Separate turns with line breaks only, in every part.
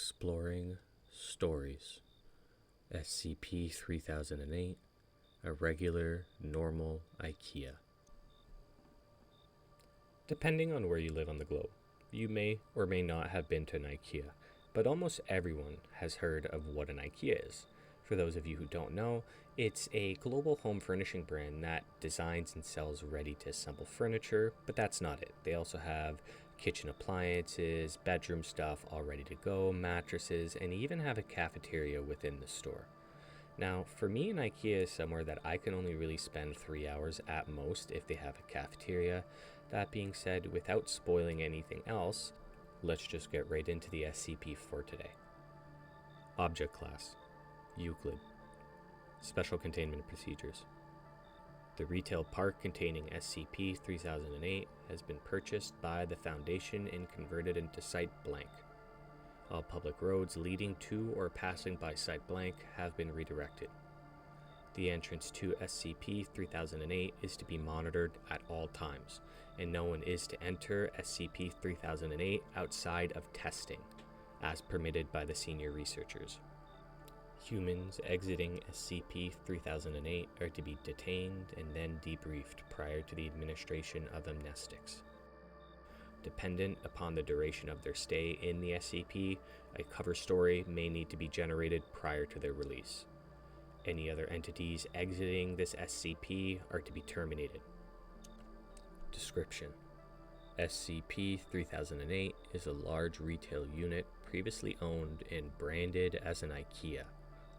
Exploring Stories, SCP-3008, a regular, normal Ikea. Depending on where you live on the globe, you may or may not have been to an Ikea, but almost everyone has heard of what an Ikea is. For those of you who don't know, it's a global home furnishing brand that designs and sells ready-to-assemble furniture, but that's not it. They also have kitchen appliances, bedroom stuff all ready to go, mattresses, and even have a cafeteria within the store. Now, for me, an Ikea is somewhere that I can only really spend 3 hours at most if they have a cafeteria. That being said, without spoiling anything else, let's just get right into the SCP for today. Object Class: Euclid. Special Containment Procedures. The retail park containing SCP-3008 has been purchased by the Foundation and converted into Site Blank. All public roads leading to or passing by Site Blank have been redirected. The entrance to SCP-3008 is to be monitored at all times, and no one is to enter SCP-3008 outside of testing, as permitted by the senior researchers. Humans exiting SCP-3008 are to be detained and then debriefed prior to the administration of amnestics. Dependent upon the duration of their stay in the SCP, a cover story may need to be generated prior to their release. Any other entities exiting this SCP are to be terminated. Description: SCP-3008 is a large retail unit previously owned and branded as an Ikea,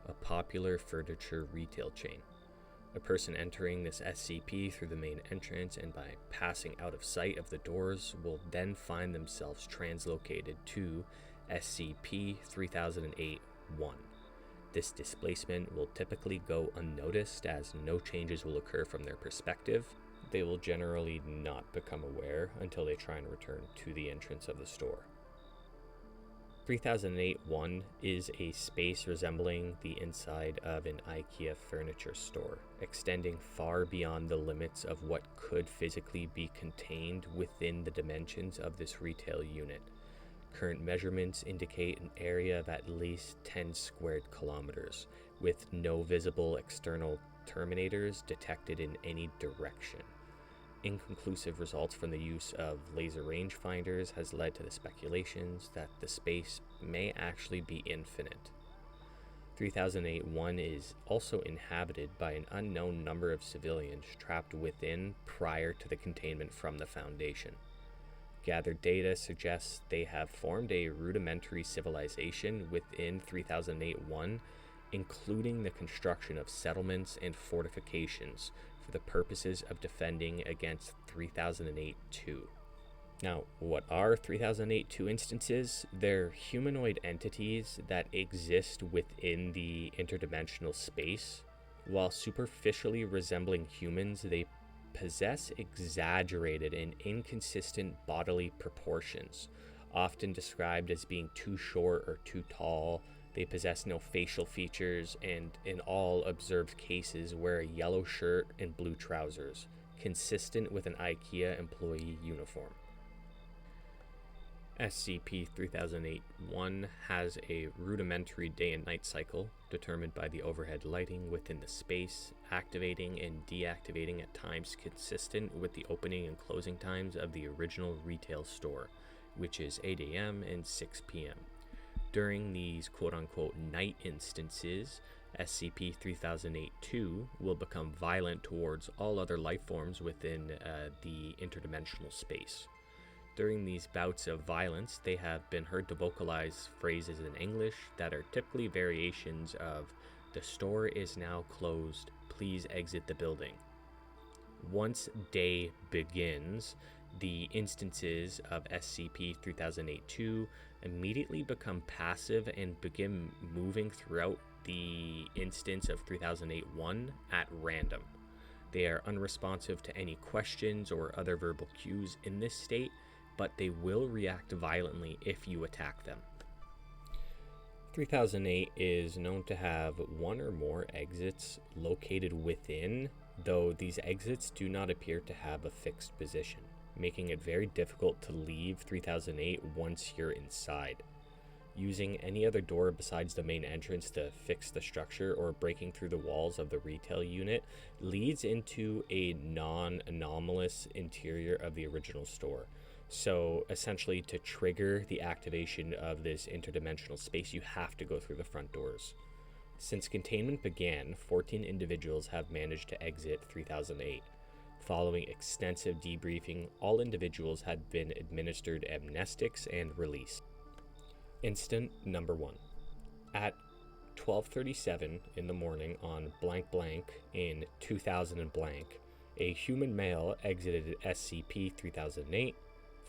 a popular furniture retail chain. A person entering this SCP through the main entrance and by passing out of sight of the doors will then find themselves translocated to SCP-3008-1. This displacement will typically go unnoticed as no changes will occur from their perspective. They will generally not become aware until they try and return to the entrance of the store. 3008-1 is a space resembling the inside of an IKEA furniture store, extending far beyond the limits of what could physically be contained within the dimensions of this retail unit. Current measurements indicate an area of at least 10 squared kilometers, with no visible external terminators detected in any direction. Inconclusive results from the use of laser rangefinders has led to the speculations that the space may actually be infinite. 3008-1 is also inhabited by an unknown number of civilians trapped within prior to the containment from the Foundation. Gathered data suggests they have formed a rudimentary civilization within 3008-1, including the construction of settlements and fortifications for the purposes of defending against 3008-2. Now, what are 3008-2 instances? They're humanoid entities that exist within the interdimensional space. While superficially resembling humans, they possess exaggerated and inconsistent bodily proportions, often described as being too short or too tall. They possess no facial features and, in all observed cases, wear a yellow shirt and blue trousers, consistent with an IKEA employee uniform. SCP-3008-1 has a rudimentary day and night cycle determined by the overhead lighting within the space, activating and deactivating at times consistent with the opening and closing times of the original retail store, which is 8 a.m. and 6 p.m. During these quote-unquote night instances, SCP-3008-2 will become violent towards all other life forms within the interdimensional space. During these bouts of violence, they have been heard to vocalize phrases in English that are typically variations of, "The store is now closed, please exit the building." Once day begins, the instances of SCP-3008-2 immediately become passive and begin moving throughout the instance of 3008-1 at random. They are unresponsive to any questions or other verbal cues in this state, but they will react violently if you attack them. 3008 is known to have one or more exits located within, though these exits do not appear to have a fixed position, making it very difficult to leave 3008 once you're inside. Using any other door besides the main entrance to fix the structure or breaking through the walls of the retail unit leads into a non-anomalous interior of the original store. So essentially, to trigger the activation of this interdimensional space, you have to go through the front doors. Since containment began, 14 individuals have managed to exit 3008. Following extensive debriefing, all individuals had been administered amnestics and released. Incident number 1. At 12:37 in the morning on blank blank in 2000 and blank, a human male exited SCP-3008,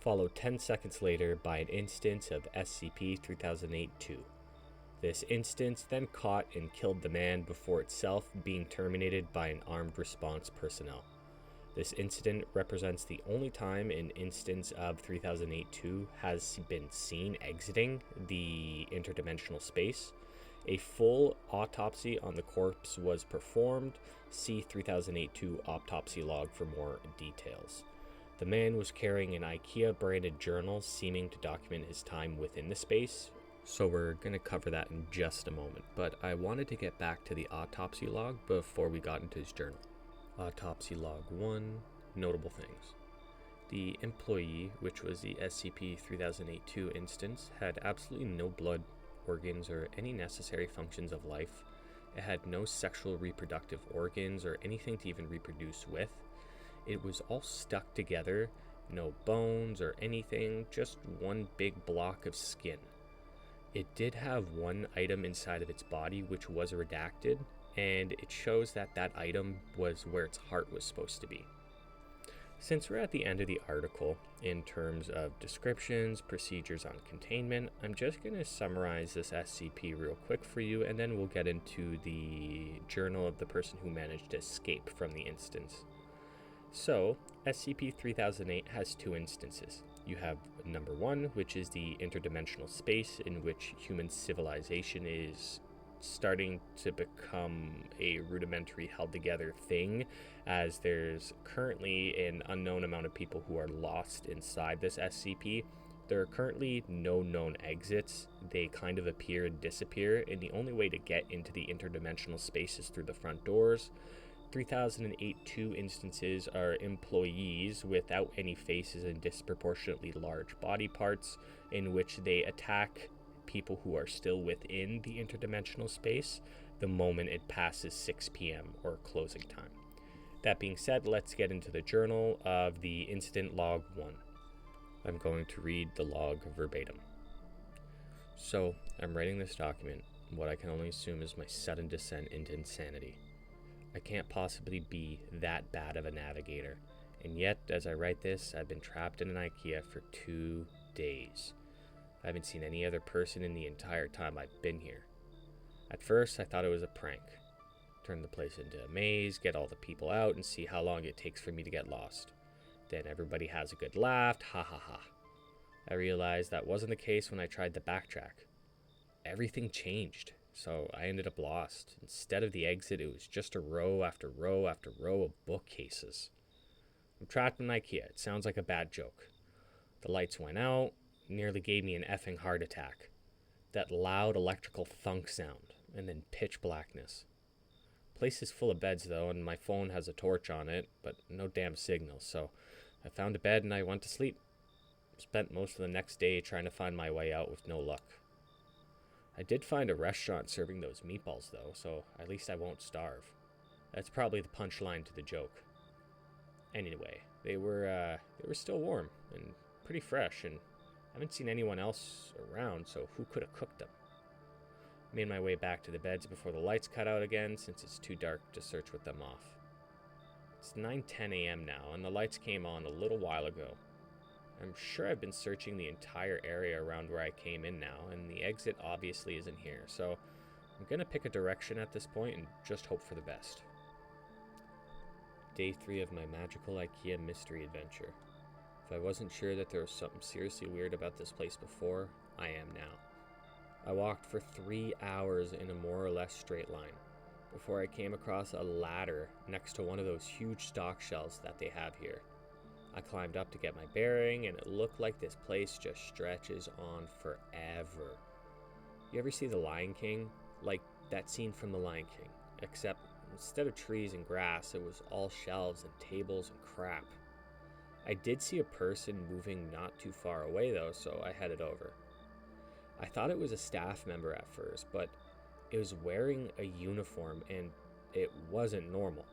followed 10 seconds later by an instance of SCP-3008-2. This instance then caught and killed the man before itself being terminated by an armed response personnel. This incident represents the only time an instance of 3008-2 has been seen exiting the interdimensional space. A full autopsy on the corpse was performed. See 3008-2 autopsy log for more details. The man was carrying an Ikea branded journal seeming to document his time within the space, so we're going to cover that in just a moment, but I wanted to get back to the autopsy log before we got into his journal. Autopsy log 1, notable things. The employee, which was the SCP-3008-2 instance, had absolutely no blood, organs, or any necessary functions of life. It had no sexual reproductive organs or anything to even reproduce with. It was all stuck together, no bones or anything, just one big block of skin. It did have one item inside of its body which was redacted, and it shows that that item was where its heart was supposed to be. Since we're at the end of the article, in terms of descriptions, procedures on containment, I'm just going to summarize this SCP real quick for you, and then we'll get into the journal of the person who managed to escape from the instance. So, SCP-3008 has 2 instances. You have number 1, which is the interdimensional space in which human civilization is starting to become a rudimentary held together thing, as there's currently an unknown amount of people who are lost inside this SCP. There are currently no known exits. They kind of appear and disappear, and the only way to get into the interdimensional space is through the front doors. 3008-2 instances are employees without any faces and disproportionately large body parts, in which they attack people who are still within the interdimensional space the moment it passes 6 p.m. or closing time. That being said, let's get into the journal of the incident log 1. I'm going to read the log verbatim. So, I'm writing this document, what I can only assume is my sudden descent into insanity. I can't possibly be that bad of a navigator, and yet, as I write this, I've been trapped in an Ikea for 2 days. I haven't seen any other person in the entire time I've been here. At first, I thought it was a prank. Turn the place into a maze, get all the people out, and see how long it takes for me to get lost. Then everybody has a good laugh, ha ha ha. I realized that wasn't the case when I tried to backtrack. Everything changed, so I ended up lost. Instead of the exit, it was just a row after row after row of bookcases. I'm trapped in Ikea. It sounds like a bad joke. The lights went out, nearly gave me an effing heart attack. That loud electrical thunk sound, and then pitch blackness. Place is full of beds though, and my phone has a torch on it, but no damn signal, so I found a bed and I went to sleep. Spent most of the next day trying to find my way out with no luck. I did find a restaurant serving those meatballs though, so at least I won't starve. That's probably the punchline to the joke. Anyway, they were still warm and pretty fresh, and I haven't seen anyone else around, so who could have cooked them? Made my way back to the beds before the lights cut out again, since it's too dark to search with them off. It's 9:10 a.m. now, and the lights came on a little while ago. I'm sure I've been searching the entire area around where I came in now, and the exit obviously isn't here, so I'm gonna pick a direction at this point and just hope for the best. Day 3 of my magical Ikea mystery adventure. If I wasn't sure that there was something seriously weird about this place before, I am now. I walked for 3 hours in a more or less straight line, before I came across a ladder next to one of those huge stock shelves that they have here. I climbed up to get my bearing, and it looked like this place just stretches on forever. You ever see The Lion King? Like that scene from The Lion King, except instead of trees and grass, it was all shelves and tables and crap. I did see a person moving not too far away though, so I headed over. I thought it was a staff member at first, but it was wearing a uniform and it wasn't normal.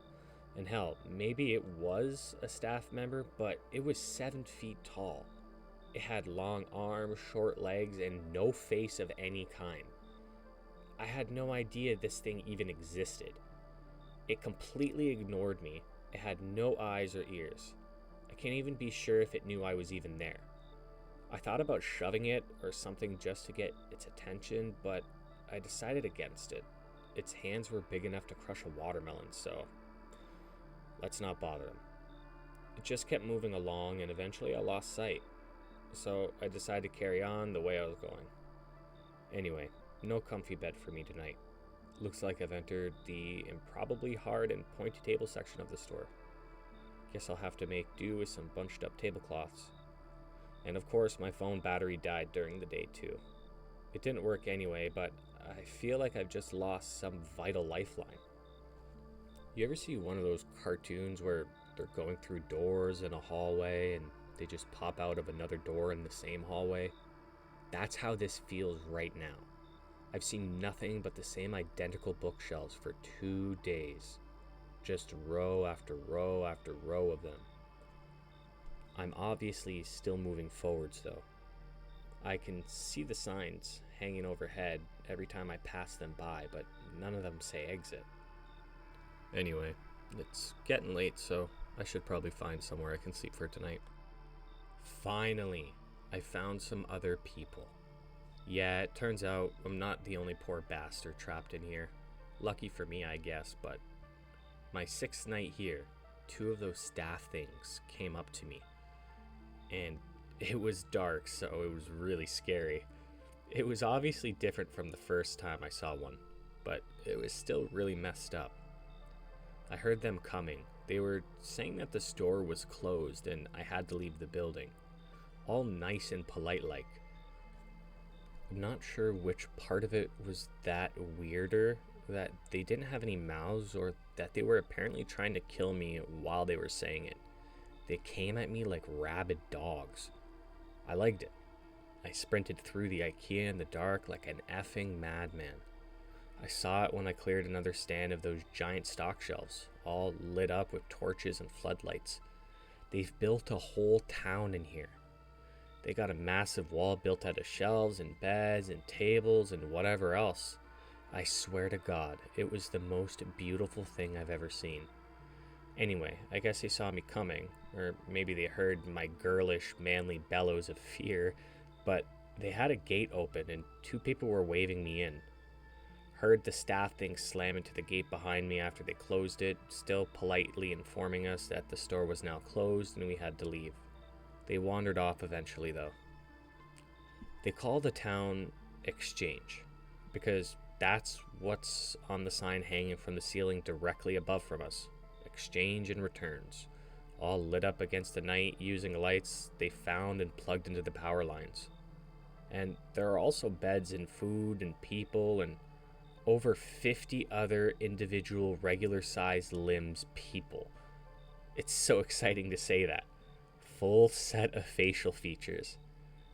And hell, maybe it was a staff member, but it was 7 feet tall. It had long arms, short legs, and no face of any kind. I had no idea this thing even existed. It completely ignored me. It had no eyes or ears. I can't even be sure if it knew I was even there. I thought about shoving it or something just to get its attention, but I decided against it. Its hands were big enough to crush a watermelon, so let's not bother him. It just kept moving along, and eventually I lost sight. So I decided to carry on the way I was going. Anyway, no comfy bed for me tonight. Looks like I've entered the improbably hard and pointy table section of the store. Guess I'll have to make do with some bunched up tablecloths. And of course, my phone battery died during the day too. It didn't work anyway, but I feel like I've just lost some vital lifeline. You ever see one of those cartoons where they're going through doors in a hallway and they just pop out of another door in the same hallway? That's how this feels right now. I've seen nothing but the same identical bookshelves for 2 days. Just row after row after row of them. I'm obviously still moving forwards though. I can see the signs hanging overhead every time I pass them by, but none of them say exit. Anyway, it's getting late, so I should probably find somewhere I can sleep for tonight. Finally, I found some other people. Yeah, it turns out I'm not the only poor bastard trapped in here. Lucky for me, I guess, but my 6th night here, 2 of those staff things came up to me. And it was dark, so it was really scary. It was obviously different from the first time I saw one, but it was still really messed up. I heard them coming. They were saying that the store was closed and I had to leave the building. All nice and polite like. I'm not sure which part of it was that weirder, that they didn't have any mouths or that they were apparently trying to kill me while they were saying it. They came at me like rabid dogs. I liked it. I sprinted through the Ikea in the dark like an effing madman. I saw it when I cleared another stand of those giant stock shelves, all lit up with torches and floodlights. They've built a whole town in here. They got a massive wall built out of shelves and beds and tables and whatever else. I swear to God, it was the most beautiful thing I've ever seen. Anyway, I guess they saw me coming, or maybe they heard my girlish, manly bellows of fear, but they had a gate open and 2 people were waving me in. Heard the staff thing slam into the gate behind me after they closed it, still politely informing us that the store was now closed and we had to leave. They wandered off eventually though. They call the town Exchange, because that's what's on the sign hanging from the ceiling directly above from us. Exchange and returns, all lit up against the night using lights they found and plugged into the power lines. And there are also beds and food and people and over 50 other individual regular-sized limbs people. It's so exciting to say that. Full set of facial features.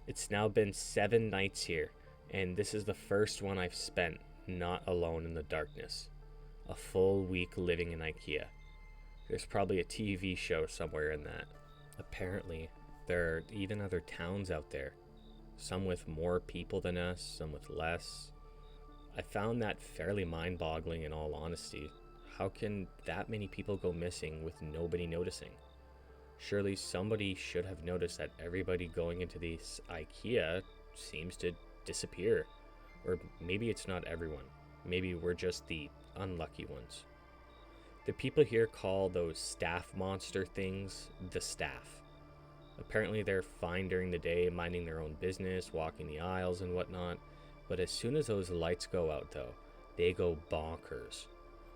It's now been 7 nights here, and this is the first one I've spent not alone in the darkness. A full week living in Ikea. There's probably a TV show somewhere in that. Apparently, there are even other towns out there. Some with more people than us, some with less. I found that fairly mind-boggling in all honesty. How can that many people go missing with nobody noticing? Surely somebody should have noticed that everybody going into this Ikea seems to disappear. Or maybe it's not everyone. Maybe we're just the unlucky ones. The people here call those staff monster things the staff. Apparently they're fine during the day, minding their own business, walking the aisles and whatnot. But as soon as those lights go out though, they go bonkers.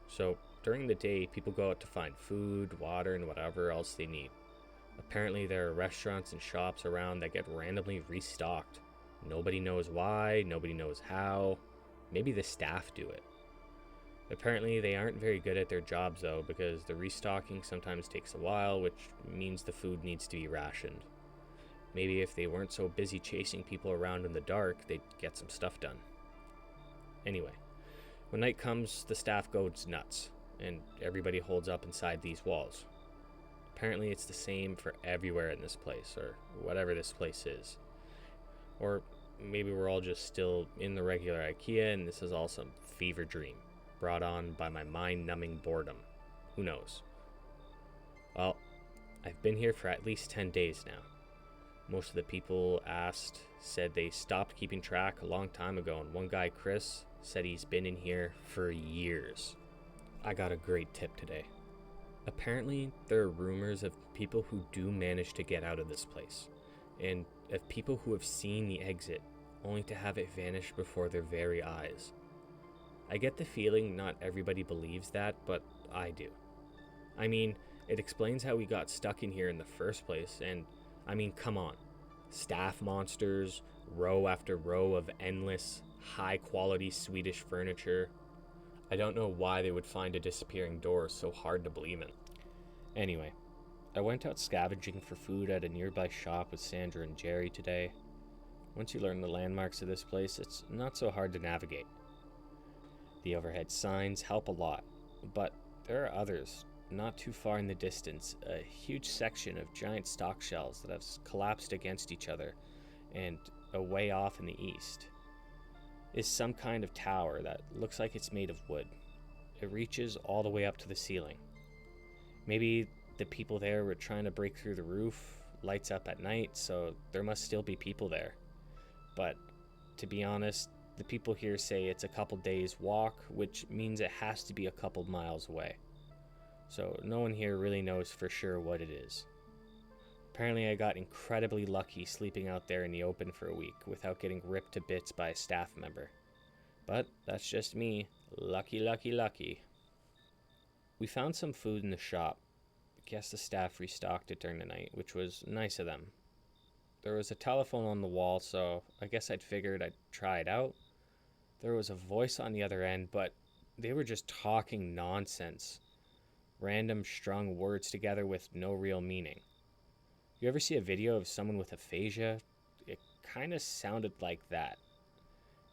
So during the day, people go out to find food, water, and whatever else they need. Apparently there are restaurants and shops around that get randomly restocked. Nobody knows why, nobody knows how. Maybe the staff do it. Apparently, they aren't very good at their jobs though, because the restocking sometimes takes a while, which means the food needs to be rationed. Maybe if they weren't so busy chasing people around in the dark, they'd get some stuff done. Anyway, when night comes, the staff goes nuts, and everybody holds up inside these walls. Apparently it's the same for everywhere in this place, or whatever this place is. Or maybe we're all just still in the regular Ikea and this is all some fever dream, brought on by my mind-numbing boredom. Who knows? Well, I've been here for at least 10 days now. Most of the people asked said they stopped keeping track a long time ago, and one guy, Chris, said he's been in here for years. I got a great tip today. Apparently, there are rumors of people who do manage to get out of this place, and of people who have seen the exit, only to have it vanish before their very eyes. I get the feeling not everybody believes that, but I do. I mean, it explains how we got stuck in here in the first place, and I mean, come on. Staff monsters, row after row of endless, high-quality Swedish furniture. I don't know why they would find a disappearing door so hard to believe in. Anyway, I went out scavenging for food at a nearby shop with Sandra and Jerry today. Once you learn the landmarks of this place, it's not so hard to navigate. The overhead signs help a lot, but there are others. Not too far in the distance, a huge section of giant stock shells that have collapsed against each other, and a way off in the east is some kind of tower that looks like it's made of wood. It reaches all the way up to the ceiling. Maybe the people there were trying to break through the roof, lights up at night, so there must still be people there. But to be honest, the people here say it's a couple days walk, which means it has to be a couple miles away. So no one here really knows for sure what it is. Apparently I got incredibly lucky sleeping out there in the open for a week without getting ripped to bits by a staff member. But that's just me. Lucky, lucky, lucky. We found some food in the shop. Guess the staff restocked it during the night, which was nice of them. There was a telephone on the wall, so I guess I'd figured I'd try it out. There was a voice on the other end, but they were just talking nonsense. Random strung words together with no real meaning. You ever see a video of someone with aphasia? It kind of sounded like that.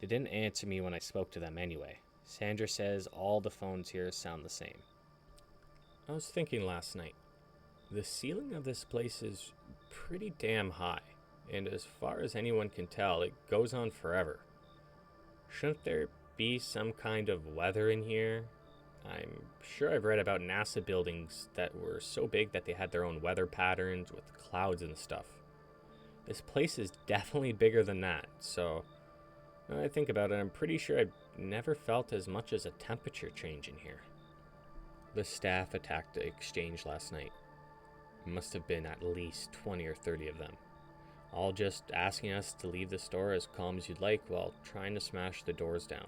They didn't answer me when I spoke to them anyway. Sandra says all the phones here sound the same. I was thinking last night, the ceiling of this place is pretty damn high, and as far as anyone can tell, it goes on forever. Shouldn't there be some kind of weather in here? I'm sure I've read about NASA buildings that were so big that they had their own weather patterns with clouds and stuff. This place is definitely bigger than that, so when I think about it, I'm pretty sure I've never felt as much as a temperature change in here. The staff attacked the exchange last night. Must have been at least 20 or 30 of them, all just asking us to leave the store as calm as you'd like while trying to smash the doors down.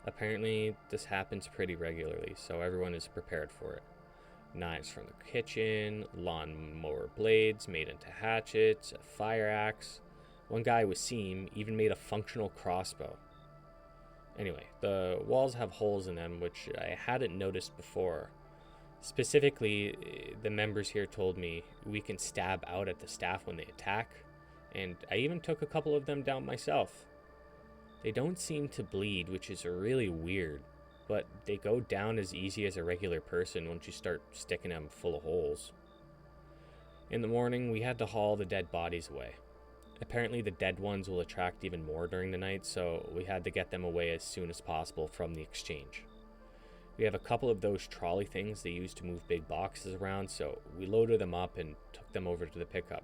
Apparently, this happens pretty regularly, so everyone is prepared for it. Knives from the kitchen, lawnmower blades made into hatchets, a fire axe. One guy with seam even made a functional crossbow. Anyway, the walls have holes in them, which I hadn't noticed before. Specifically, the members here told me we can stab out at the staff when they attack, and I even took a couple of them down myself. They don't seem to bleed, which is really weird, but they go down as easy as a regular person once you start sticking them full of holes. In the morning, we had to haul the dead bodies away. Apparently the dead ones will attract even more during the night, so we had to get them away as soon as possible from the exchange. We have a couple of those trolley things they use to move big boxes around, so we loaded them up and took them over to the pickup.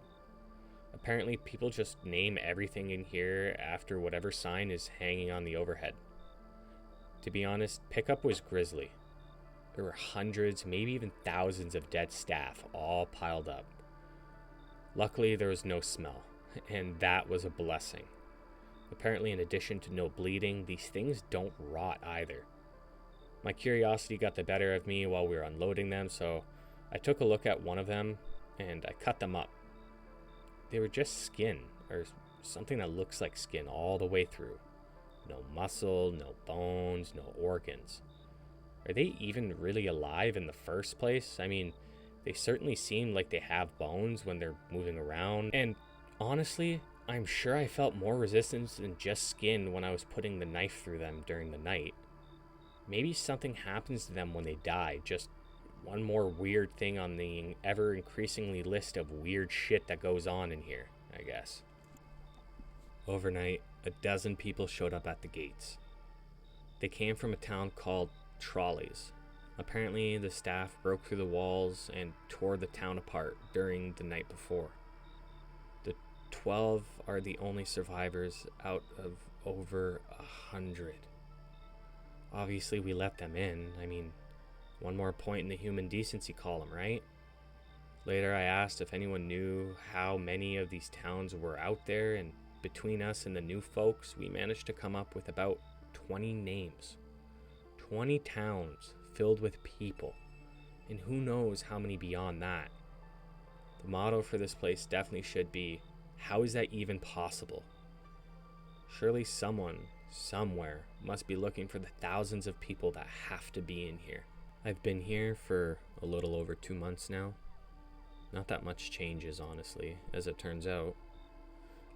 Apparently, people just name everything in here after whatever sign is hanging on the overhead. To be honest, pickup was grisly. There were hundreds, maybe even thousands of dead staff all piled up. Luckily, there was no smell, and that was a blessing. Apparently, in addition to no bleeding, these things don't rot either. My curiosity got the better of me while we were unloading them, so I took a look at one of them, and I cut them up. They were just skin, or something that looks like skin all the way through. No muscle, no bones, no organs. Are they even really alive in the first place? I mean, they certainly seem like they have bones when they're moving around. And honestly, I'm sure I felt more resistance than just skin when I was putting the knife through them during the night. Maybe something happens to them when they die, just one more weird thing on the ever increasingly list of weird shit that goes on in here, I guess. Overnight, a dozen people showed up at the gates. They came from a town called Trolleys. Apparently, the staff broke through the walls and tore the town apart during the night before. The 12 are the only survivors out of over 100. Obviously, we let them in. I mean, one more point in the human decency column, right? Later, I asked if anyone knew how many of these towns were out there, and between us and the new folks, we managed to come up with about 20 names. 20 towns filled with people, and who knows how many beyond that. The motto for this place definitely should be, how is that even possible? Surely someone, somewhere, must be looking for the thousands of people that have to be in here. I've been here for a little over 2 months now. Not that much changes, honestly, as it turns out.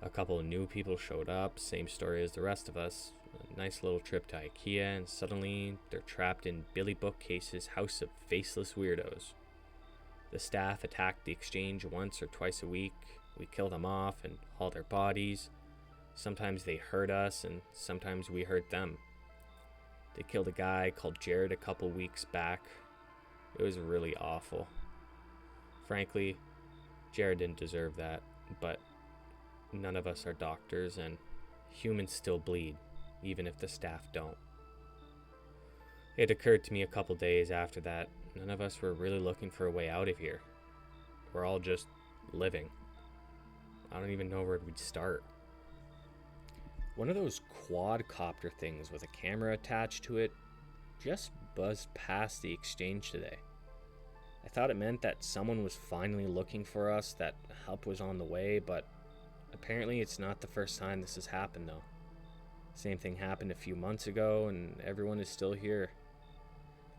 A couple of new people showed up, same story as the rest of us. A nice little trip to Ikea, and suddenly they're trapped in Billy Bookcase's house of faceless weirdos. The staff attacked the exchange once or twice a week. We kill them off and haul their bodies. Sometimes they hurt us, and sometimes we hurt them. They killed a guy called Jared a couple weeks back. It was really awful. Frankly, Jared didn't deserve that, but none of us are doctors, and humans still bleed, even if the staff don't. It occurred to me a couple days after that, none of us were really looking for a way out of here. We're all just living. I don't even know where we'd start. One of those quadcopter things with a camera attached to it just buzzed past the exchange today. I thought it meant that someone was finally looking for us, that help was on the way, but apparently it's not the first time this has happened though. Same thing happened a few months ago, and everyone is still here.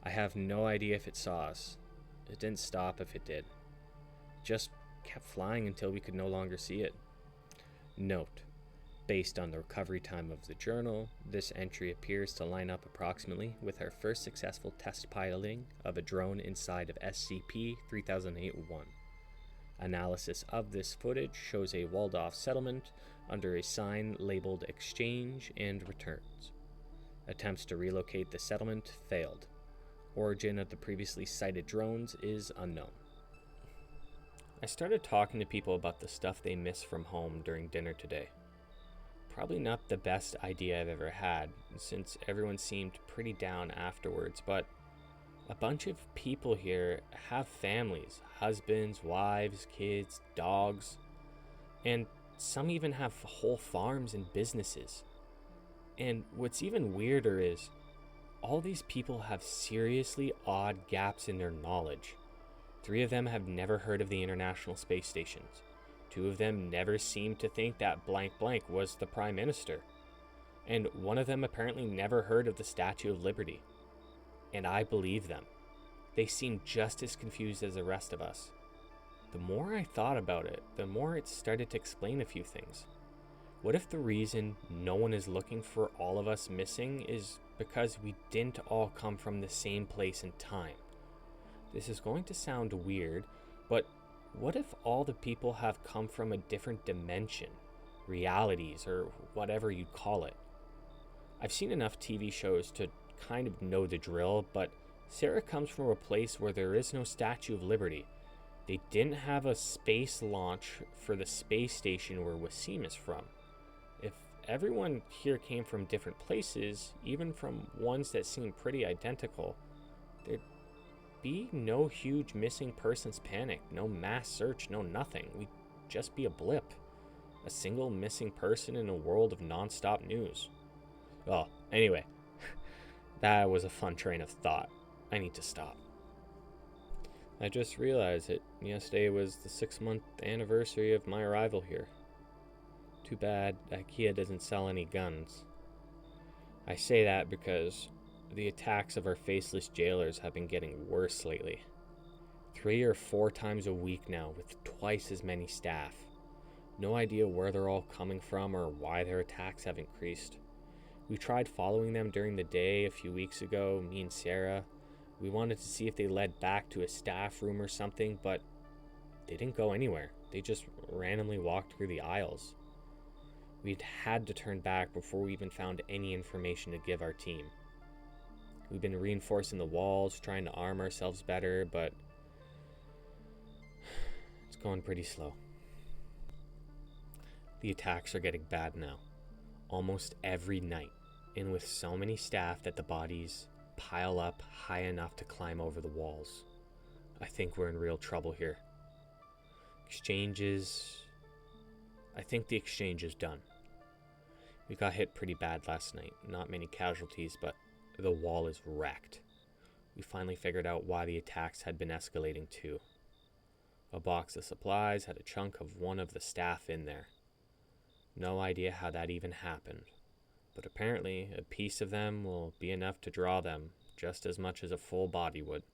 I have no idea if it saw us. It didn't stop if it did. It just kept flying until we could no longer see it. Note: based on the recovery time of the journal, this entry appears to line up approximately with our first successful test piloting of a drone inside of SCP-3008-1. Analysis of this footage shows a walled-off settlement under a sign labeled Exchange and Returns. Attempts to relocate the settlement failed. Origin of the previously sighted drones is unknown. I started talking to people about the stuff they miss from home during dinner today. Probably not the best idea I've ever had, since everyone seemed pretty down afterwards, but a bunch of people here have families, husbands, wives, kids, dogs, and some even have whole farms and businesses. And what's even weirder is, all these people have seriously odd gaps in their knowledge. 3 of them have never heard of the International Space Stations. 2 of them never seemed to think that blank blank was the Prime Minister. And one of them apparently never heard of the Statue of Liberty. And I believe them. They seem just as confused as the rest of us. The more I thought about it, the more it started to explain a few things. What if the reason no one is looking for all of us missing is because we didn't all come from the same place and time? This is going to sound weird, but what if all the people have come from a different dimension, realities, or whatever you'd call it? I've seen enough TV shows to kind of know the drill, but Sarah comes from a place where there is no Statue of Liberty. They didn't have a space launch for the space station where Wasim is from. If everyone here came from different places, even from ones that seem pretty identical, there'd be no huge missing persons panic, no mass search, no nothing. We'd just be a blip. A single missing person in a world of non-stop news. Well, anyway, that was a fun train of thought. I need to stop. I just realized that yesterday was the 6-month anniversary of my arrival here. Too bad Ikea doesn't sell any guns. I say that because the attacks of our faceless jailers have been getting worse lately. 3 or 4 times a week now, with twice as many staff. No idea where they're all coming from or why their attacks have increased. We tried following them during the day a few weeks ago, me and Sarah. We wanted to see if they led back to a staff room or something, but they didn't go anywhere. They just randomly walked through the aisles. We'd had to turn back before we even found any information to give our team. We've been reinforcing the walls, trying to arm ourselves better, but it's going pretty slow. The attacks are getting bad now, almost every night, and with so many staff that the bodies pile up high enough to climb over the walls. I think we're in real trouble here. I think the exchange is done. We got hit pretty bad last night, not many casualties, but the wall is wrecked. We finally figured out why the attacks had been escalating too. A box of supplies had a chunk of one of the staff in there. No idea how that even happened, but apparently a piece of them will be enough to draw them just as much as a full body would.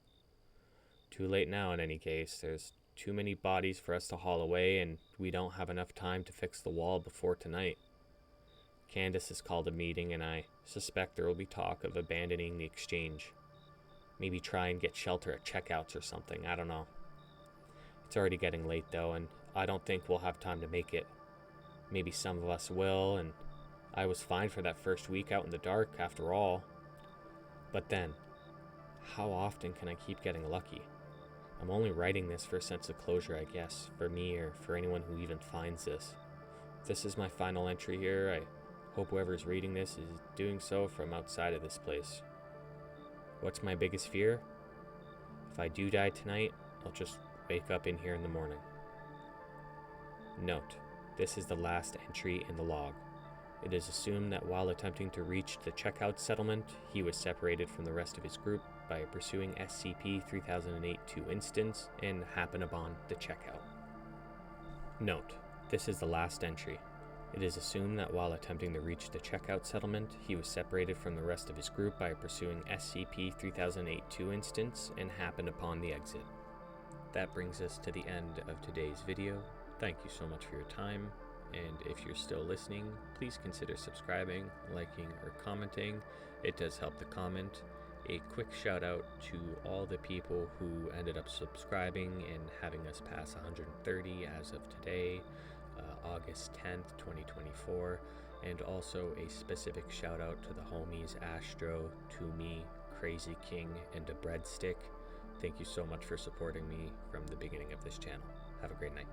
Too late now in any case. There's too many bodies for us to haul away, and we don't have enough time to fix the wall before tonight. Candace has called a meeting, and I suspect there will be talk of abandoning the exchange. Maybe try and get shelter at checkouts or something, I don't know. It's already getting late though, and I don't think we'll have time to make it. Maybe some of us will, and I was fine for that first week out in the dark after all. But then, how often can I keep getting lucky? I'm only writing this for a sense of closure, I guess, for me or for anyone who even finds this. This is my final entry here. I hope whoever's reading this is doing so from outside of this place. What's my biggest fear? If I do die tonight, I'll just wake up in here in the morning. Note: this is the last entry in the log. It is assumed that while attempting to reach the checkout settlement, he was separated from the rest of his group by pursuing SCP-3008-2 instance and happened upon the checkout. Note: this is the last entry. It is assumed that while attempting to reach the checkout settlement, he was separated from the rest of his group by pursuing SCP-3008-2 instance and happened upon the exit. That brings us to the end of today's video. Thank you so much for your time, and if you're still listening, please consider subscribing, liking, or commenting. It does help the comment. A quick shout out to all the people who ended up subscribing and having us pass 130 as of today, August 10th, 2024, and also a specific shout out to the homies Astro, Toomey, Crazy King, and a Breadstick. Thank you so much for supporting me from the beginning of this channel. Have a great night.